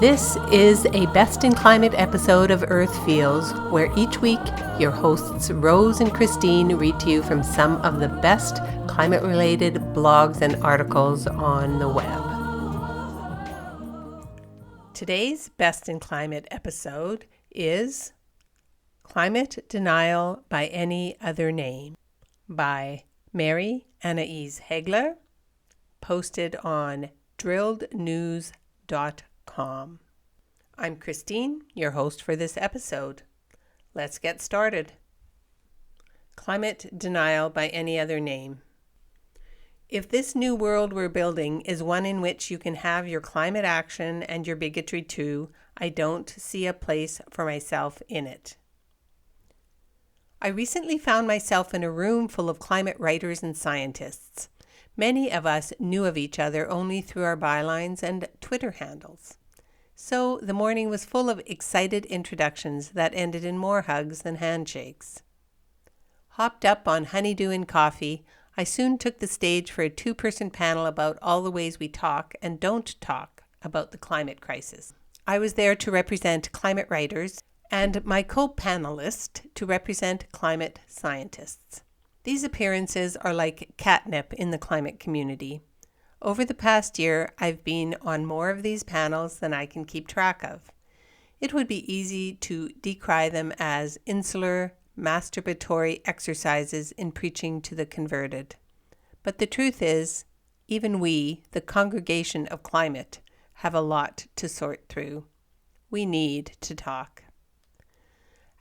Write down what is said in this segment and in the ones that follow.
This is a Best in Climate episode of Earth Feels, where each week your hosts Rose and Christine read to you from some of the best climate-related blogs and articles on the web. Today's Best in Climate episode is Climate Denial by Any Other Name by Mary Annaïse Heglar, posted on drillednews.com. I'm Christine, your host for this episode. Let's get started. Climate denial by any other name. If this new world we're building is one in which you can have your climate action and your bigotry too, I don't see a place for myself in it. I recently found myself in a room full of climate writers and scientists. Many of us knew of each other only through our bylines and Twitter handles. So the morning was full of excited introductions that ended in more hugs than handshakes. Hopped up on honeydew and coffee, I soon took the stage for a two-person panel about all the ways we talk and don't talk about the climate crisis. I was there to represent climate writers and my co-panelist to represent climate scientists. These appearances are like catnip in the climate community. Over the past year, I've been on more of these panels than I can keep track of. It would be easy to decry them as insular, masturbatory exercises in preaching to the converted. But the truth is, even we, the congregation of climate, have a lot to sort through. We need to talk.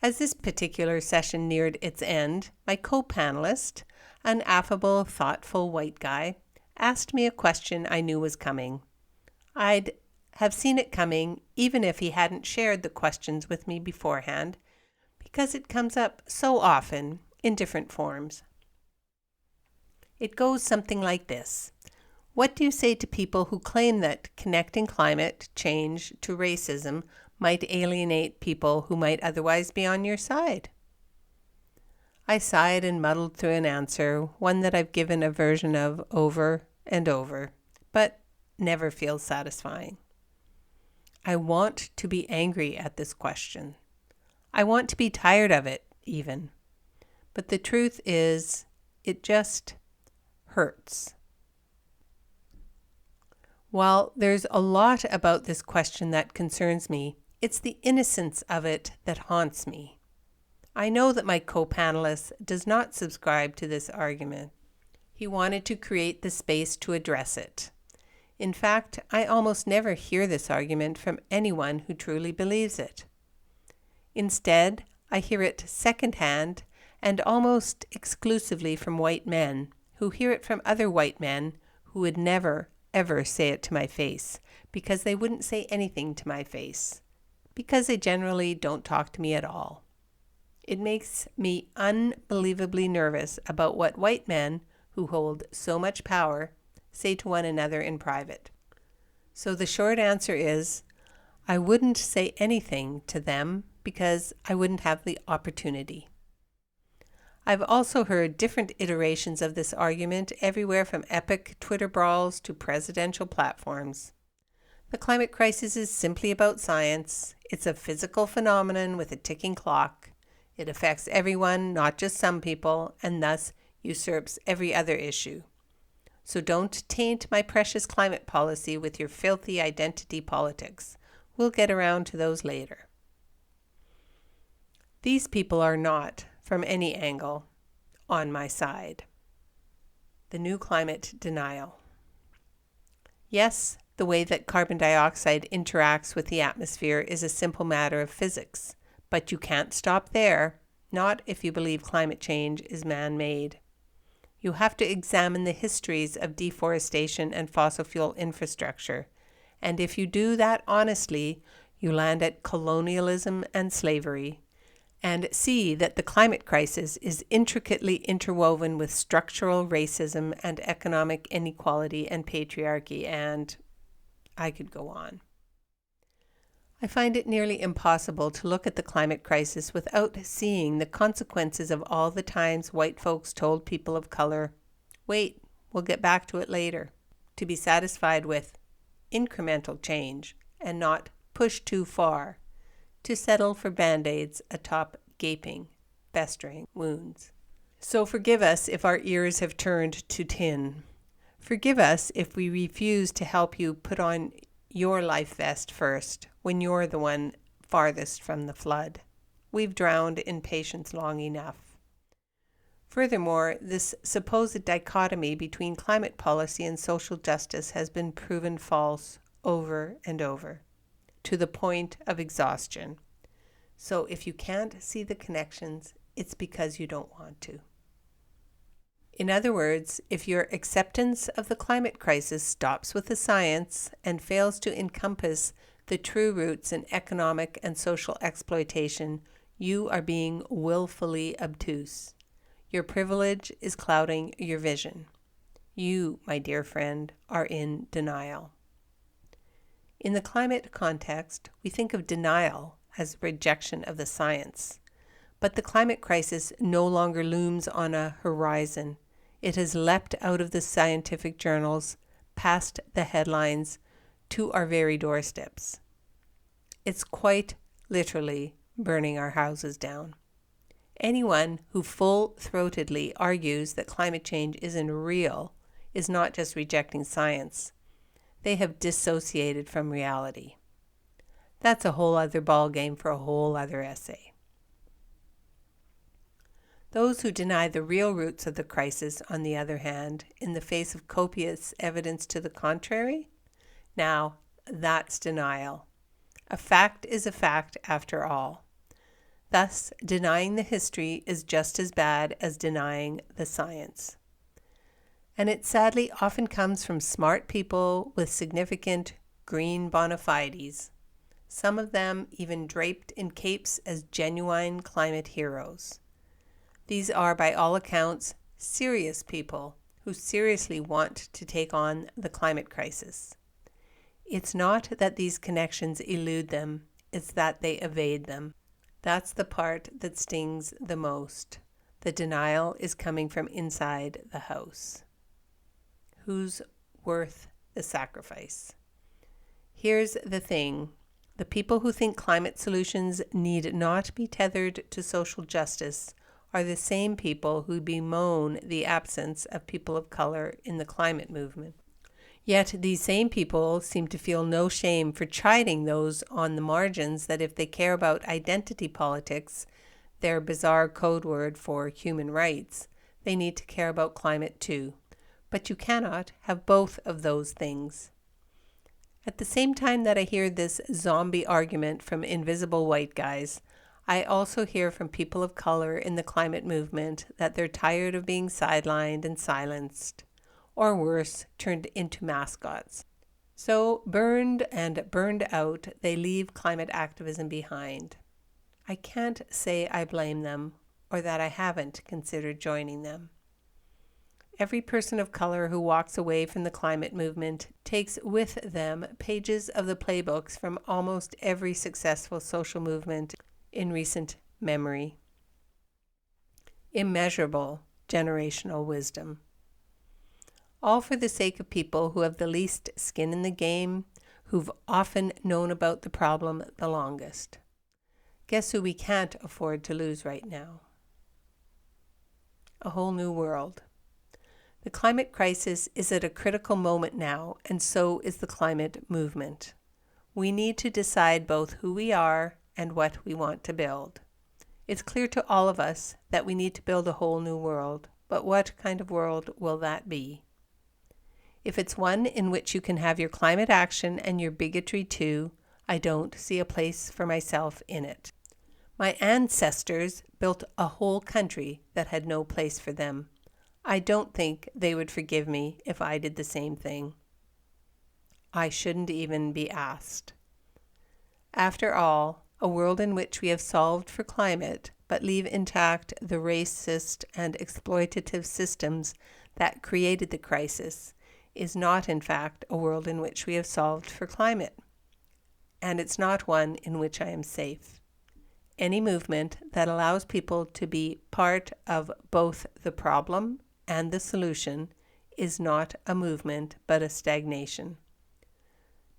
As this particular session neared its end, my co-panelist, an affable, thoughtful white guy, asked me a question I knew was coming. I'd have seen it coming even if he hadn't shared the questions with me beforehand, because it comes up so often in different forms. It goes something like this. What do you say to people who claim that connecting climate change to racism might alienate people who might otherwise be on your side? I sighed and muddled through an answer, one that I've given a version of over and over, but never feels satisfying. I want to be angry at this question. I want to be tired of it, even. But the truth is, it just hurts. While there's a lot about this question that concerns me, it's the innocence of it that haunts me. I know that my co-panelist does not subscribe to this argument. He wanted to create the space to address it. In fact, I almost never hear this argument from anyone who truly believes it. Instead, I hear it secondhand and almost exclusively from white men who hear it from other white men who would never, ever say it to my face because they wouldn't say anything to my face, because they generally don't talk to me at all. It makes me unbelievably nervous about what white men who hold so much power say to one another in private. So the short answer is, I wouldn't say anything to them because I wouldn't have the opportunity. I've also heard different iterations of this argument everywhere from epic Twitter brawls to presidential platforms. The climate crisis is simply about science. It's a physical phenomenon with a ticking clock. It affects everyone, not just some people, and thus usurps every other issue. So don't taint my precious climate policy with your filthy identity politics. We'll get around to those later. These people are not, from any angle, on my side. The new climate denial. Yes, the way that carbon dioxide interacts with the atmosphere is a simple matter of physics, but you can't stop there, not if you believe climate change is man-made. You have to examine the histories of deforestation and fossil fuel infrastructure, and if you do that honestly, you land at colonialism and slavery, and see that the climate crisis is intricately interwoven with structural racism and economic inequality and patriarchy, and I could go on. I find it nearly impossible to look at the climate crisis without seeing the consequences of all the times white folks told people of color, wait, we'll get back to it later, to be satisfied with incremental change and not push too far, to settle for band-aids atop gaping, festering wounds. So forgive us if our ears have turned to tin. Forgive us if we refuse to help you put on your life vest first when you're the one farthest from the flood. We've drowned in patience long enough. Furthermore, this supposed dichotomy between climate policy and social justice has been proven false over and over, to the point of exhaustion. So if you can't see the connections, it's because you don't want to. In other words, if your acceptance of the climate crisis stops with the science and fails to encompass the true roots in economic and social exploitation, you are being willfully obtuse. Your privilege is clouding your vision. You, my dear friend, are in denial. In the climate context, we think of denial as rejection of the science. But the climate crisis no longer looms on a horizon. It has leapt out of the scientific journals, past the headlines, to our very doorsteps. It's quite literally burning our houses down. Anyone who full-throatedly argues that climate change isn't real is not just rejecting science. They have dissociated from reality. That's a whole other ballgame for a whole other essay. Those who deny the real roots of the crisis, on the other hand, in the face of copious evidence to the contrary, now that's denial. A fact is a fact after all. Thus, denying the history is just as bad as denying the science. And it sadly often comes from smart people with significant green bona fides, some of them even draped in capes as genuine climate heroes. These are, by all accounts, serious people who seriously want to take on the climate crisis. It's not that these connections elude them, it's that they evade them. That's the part that stings the most. The denial is coming from inside the house. Who's worth the sacrifice? Here's the thing. The people who think climate solutions need not be tethered to social justice are the same people who bemoan the absence of people of color in the climate movement. Yet these same people seem to feel no shame for chiding those on the margins that if they care about identity politics, their bizarre code word for human rights, they need to care about climate too. But you cannot have both of those things. At the same time that I hear this zombie argument from invisible white guys, I also hear from people of color in the climate movement that they're tired of being sidelined and silenced, or worse, turned into mascots. So burned and burned out, they leave climate activism behind. I can't say I blame them or that I haven't considered joining them. Every person of color who walks away from the climate movement takes with them pages of the playbooks from almost every successful social movement in recent memory. Immeasurable generational wisdom. All for the sake of people who have the least skin in the game, who've often known about the problem the longest. Guess who we can't afford to lose right now? A whole new world. The climate crisis is at a critical moment now, and so is the climate movement. We need to decide both who we are and what we want to build. It's clear to all of us that we need to build a whole new world, but what kind of world will that be? If it's one in which you can have your climate action and your bigotry too, I don't see a place for myself in it. My ancestors built a whole country that had no place for them. I don't think they would forgive me if I did the same thing. I shouldn't even be asked. After all, a world in which we have solved for climate but leave intact the racist and exploitative systems that created the crisis is not, in fact, a world in which we have solved for climate. And it's not one in which I am safe. Any movement that allows people to be part of both the problem and the solution is not a movement but a stagnation.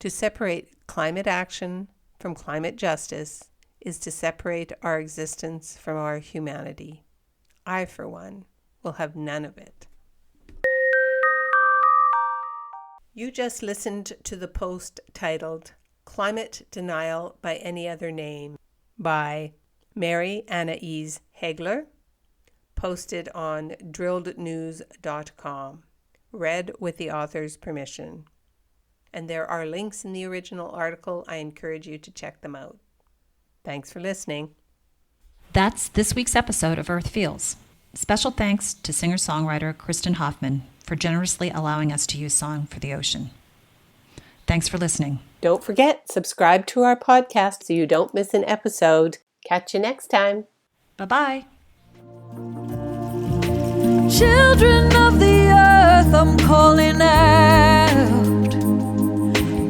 To separate climate action from climate justice is to separate our existence from our humanity. I, for one, will have none of it. You just listened to the post titled Climate Denial by Any Other Name by Mary Annaïse Heglar, posted on drillednews.com, read with the author's permission. And there are links in the original article. I encourage you to check them out. Thanks for listening. That's this week's episode of Earth Feels. Special thanks to singer-songwriter Kristen Hoffman for generously allowing us to use Song for the Ocean. Thanks for listening. Don't forget, subscribe to our podcast so you don't miss an episode. Catch you next time. Bye-bye. Children of the earth, I'm calling out.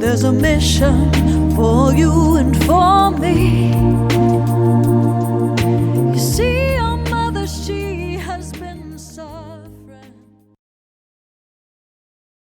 There's a mission for you and for